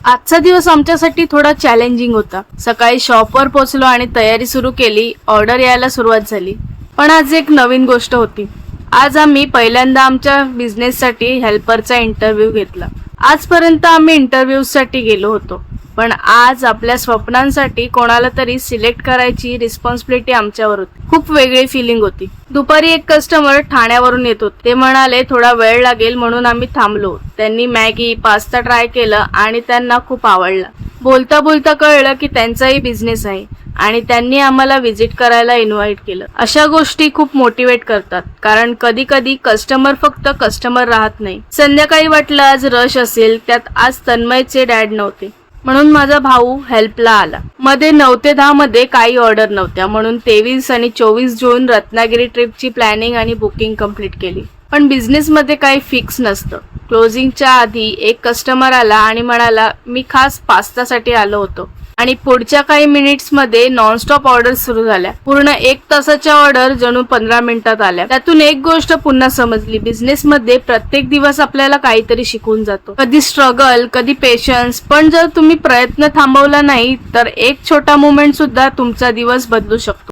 आजचा दिवस आमच्यासाठी थोडा चॅलेंजिंग होता. सकाळी शॉपवर पोहोचलो आणि तयारी सुरू केली. ऑर्डर यायला सुरुवात झाली. पण आज एक नवीन गोष्ट होती. आज आम्ही पहिल्यांदा आमच्या बिझनेससाठी हेल्परचा इंटरव्ह्यू घेतला. आजपर्यंत आम्ही इंटरव्ह्यूसाठी गेलो होतो, पण आज आपल्या स्वप्नांसाठी कोणाला तरी सिलेक्ट करायची रिस्पॉन्सिबिलिटी आमच्यावर होती. खूप वेगळी फिलिंग होती. दुपारी एक कस्टमर ठाण्यावरून येत होते. ते म्हणाले थोडा वेळ लागेल, म्हणून आम्ही थांबलो. त्यांनी मॅगी पास्ता ट्राय केलं आणि त्यांना खूप आवडला. बोलता बोलता कळलं की त्यांचाही बिझनेस आहे आणि त्यांनी आम्हाला व्हिजिट करायला इन्व्हाइट केलं. अशा गोष्टी खूप मोटिवेट करतात, कारण कधी कधी कस्टमर फक्त कस्टमर राहत नाही. संध्याकाळी वाटलं आज रश असेल, त्यात आज तन्मयचे डॅड नव्हते, म्हणून माझा भाऊ हेल्पला आला. मध्ये 9 ते 10 मध्ये काही ऑर्डर नव्हत्या, म्हणून 23 आणि 24 जून रत्नागिरी ट्रिपची प्लॅनिंग आणि बुकिंग कंप्लीट केली. पण बिझनेस मध्ये काही फिक्स नसतं. क्लोजिंगच्या आधी एक कस्टमर आला आणि म्हणाला, मी खास पास्तासाठी आलो होतो. आणि पुढच्या काही मिनिट्स मध्ये नॉनस्टॉप ऑर्डर सुरू झाल्या. पूर्ण 1 तासाच्या ऑर्डर जणू 15 मिनिटात आल्या. त्यातून एक गोष्ट पुन्हा समजली, बिझनेस मध्ये प्रत्येक दिवस आपल्याला काहीतरी शिकून जातो. कधी स्ट्रगल, कधी पेशन्स, पण जर तुम्ही प्रयत्न थांबवला नाही तर एक छोटा मोमेंट सुद्धा तुमचा दिवस बदलू शकतो.